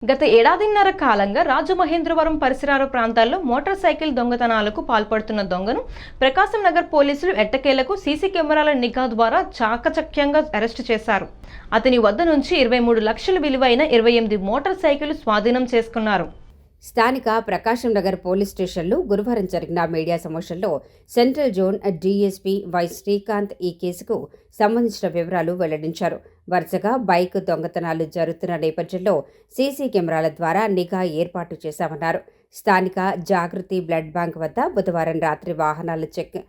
గత ఏడాదిన్నర కాలంగా రాజమహేంద్రవరం పరిసరాల ప్రాంతాల్లో మోటార్ సైకిల్ దొంగతనాలకు పాల్పడుతున్న దొంగను ప్రకాశం నగర్ పోలీసులు ఎట్టకేలకు సీసీ కెమెరాల నిఘా ద్వారా చాకచక్యంగా అరెస్టు చేశారు. అతని వద్ద నుంచి 23 లక్షల విలువైన 28 మోటార్ సైకిల్ స్వాధీనం చేసుకున్నారు. స్థానిక ప్రకాశం నగర్ పోలీస్ స్టేషన్లో గురువారం జరిగిన మీడియా సమావేశంలో central zone DSP why Srikanth ఈ కేసుకు సంబంధించిన వివరాలు వెల్లడించారు. వరుసగా బైక్ దొంగతనాలు జరుగుతున్న నేపథ్యంలో సీసీ కెమెరాల ద్వారా నిఘా ఏర్పాటు చేశామన్నారు. స్థానిక జాగృతి బ్లడ్ బ్యాంక్ వద్ద బుధవారం రాత్రి వాహనాల చెక్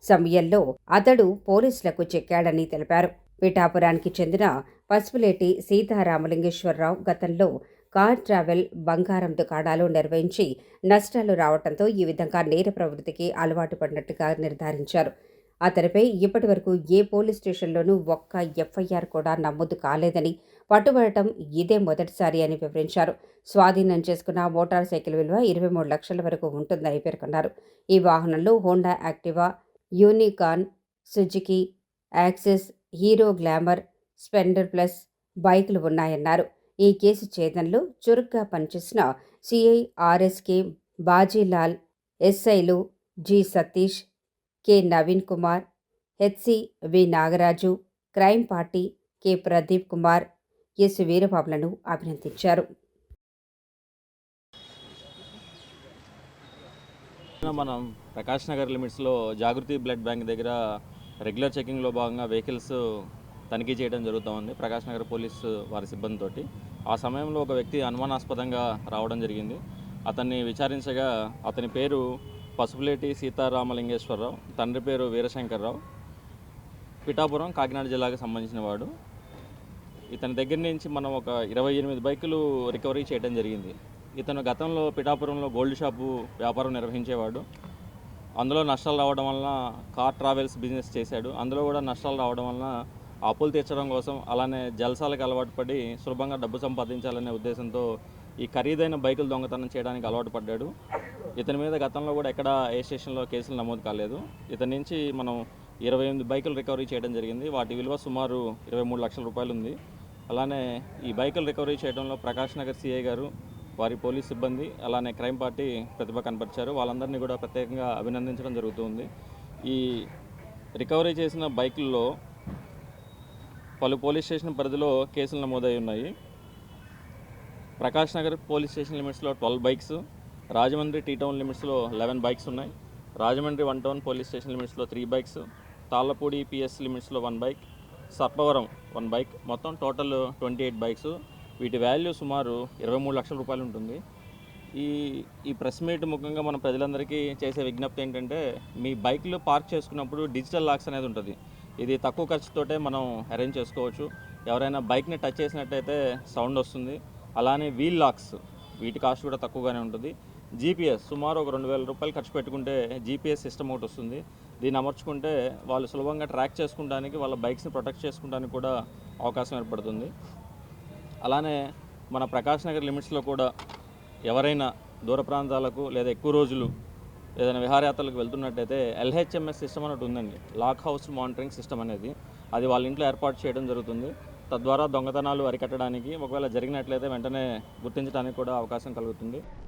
సమయంలో అతడు పోలీసులకు చిక్కాడని తెలిపారు. పిఠాపురానికి చెందిన పసుపులేటి సీతారామలింగేశ్వరరావు గతంలో కార్ ట్రావెల్ బంగారం దుకాణాలు నిర్వహించి నష్టాలు రావడంతో ఈ విధంగా నేర ప్రవృత్తికి అలవాటు పడినట్టుగా నిర్ధారించారు. అతనిపై ఇప్పటి వరకు ఏ పోలీస్ స్టేషన్లోనూ ఒక్క ఎఫ్ఐఆర్ కూడా నమోదు కాలేదని, పట్టుబడటం ఇదే మొదటిసారి అని వివరించారు. స్వాధీనం చేసుకున్న మోటార్ సైకిల్ విలువ 23 లక్షల వరకు ఉంటుందని పేర్కొన్నారు. ఈ వాహనంలో Honda Activa, unicorn, Suzuki access, hero glamour, Splendor plus బైకులు ఉన్నాయన్నారు. ఈ కేసు ఛేదనలో చురుగ్గా పనిచేసిన సిఐ ఆర్ఎస్కే బాజీలాల్, ఎస్ఐలు G Satish, K Naveen Kumar, HC V Nagaraju, crime party K Pradeep Kumar, S వీరబాబులను అభినందించారు. మనం ప్రకాష్ నగర్ లిమిట్స్లో జాగృతి బ్లడ్ బ్యాంక్ దగ్గర రెగ్యులర్ చెకింగ్లో భాగంగా వెహికల్స్ తనిఖీ చేయడం జరుగుతూ ప్రకాష్ నగర్ పోలీసు వారి సిబ్బందితోటి. ఆ సమయంలో ఒక వ్యక్తి అనుమానాస్పదంగా రావడం జరిగింది. అతన్ని విచారించగా అతని పేరు పసుపులేటి సీతారామలింగేశ్వరరావు, తండ్రి పేరు వీరశంకర్రావు, పిఠాపురం కాకినాడ జిల్లాకు సంబంధించిన వాడు. ఇతని దగ్గర నుంచి మనం ఒక 28 బైకులు రికవరీ చేయడం జరిగింది. ఇతను గతంలో పిఠాపురంలో గోల్డ్ షాపు వ్యాపారం నిర్వహించేవాడు. అందులో నష్టాలు రావడం వలన కార్ ట్రావెల్స్ బిజినెస్ చేశాడు. అందులో కూడా నష్టాలు రావడం వలన అప్పులు తీర్చడం కోసం, అలానే జల్సాలకు అలవాటు పడి సులభంగా డబ్బు సంపాదించాలనే ఉద్దేశంతో ఈ ఖరీదైన బైకులు దొంగతనం చేయడానికి అలవాటు పడ్డాడు. ఇతని మీద గతంలో కూడా ఎక్కడ ఏ స్టేషన్లో కేసులు నమోదు కాలేదు. ఇతని నుంచి మనం 28 బైకులు రికవరీ చేయడం జరిగింది. వాటి విలువ సుమారు 23 లక్షల రూపాయలు ఉంది. అలానే ఈ బైకులు రికవరీ చేయడంలో ప్రకాష్ నగర్ సిఐ గారు, వారి పోలీస్ సిబ్బంది, అలానే క్రైమ్ పార్టీ ప్రతిభ కనపరిచారు. వాళ్ళందరినీ కూడా ప్రత్యేకంగా అభినందించడం జరుగుతుంది. ఈ రికవరీ చేసిన బైకుల్లో పలు పోలీస్ స్టేషన్ పరిధిలో కేసులు నమోదై ఉన్నాయి. ప్రకాష్ నగర్ పోలీస్ స్టేషన్ లిమిట్స్లో 12 బైక్స్, రాజమండ్రి టీ టౌన్ లిమిట్స్లో 11 బైక్స్ ఉన్నాయి. రాజమండ్రి 1 టౌన్ పోలీస్ స్టేషన్ లిమిట్స్లో 3 బైక్స్, తాళ్ళపూడి పిఎస్ లిమిట్స్లో 1 బైక్, సర్పవరం 1 బైక్, మొత్తం టోటల్ 28 బైక్స్. వీటి వాల్యూ సుమారు 23 లక్షల రూపాయలు ఉంటుంది. ఈ ప్రెస్ మీట్ ముఖ్యంగా మన ప్రజలందరికీ చేసే విజ్ఞప్తి ఏంటంటే, మీ బైక్లు పార్క్ చేసుకున్నప్పుడు డిజిటల్ లాక్స్ అనేది ఉంటుంది. ఇది తక్కువ ఖర్చుతోటే మనం అరేంజ్ చేసుకోవచ్చు. ఎవరైనా బైక్ని టచ్ చేసినట్టయితే సౌండ్ వస్తుంది. అలానే వీల్ లాక్స్, వీటి కాస్ట్ కూడా తక్కువగానే ఉంటుంది. జీపీఎస్ సుమారు ఒక 2000 రూపాయలు ఖర్చు పెట్టుకుంటే జీపీఎస్ సిస్టమ్ ఒకటి వస్తుంది. దీన్ని అమర్చుకుంటే వాళ్ళు సులభంగా ట్రాక్ చేసుకుంటానికి, వాళ్ళ బైక్స్ని ప్రొటెక్ట్ చేసుకుంటానికి కూడా అవకాశం ఏర్పడుతుంది. అలానే మన ప్రకాష్ నగర్ లిమిట్స్లో కూడా ఎవరైనా దూర ప్రాంతాలకు లేదా ఎక్కువ రోజులు ఏదైనా విహారయాత్రలకు వెళ్తున్నట్టయితే ఎల్హెచ్ఎంఎస్ సిస్టమ్ అనేది ఉందండి, లాక్ హౌస్ మానిటరింగ్ సిస్టమ్ అనేది. అది వాళ్ళ ఇంట్లో ఏర్పాటు చేయడం జరుగుతుంది. తద్వారా దొంగతనాలు అరికట్టడానికి, ఒకవేళ జరిగినట్లయితే వెంటనే గుర్తించడానికి కూడా అవకాశం కలుగుతుంది.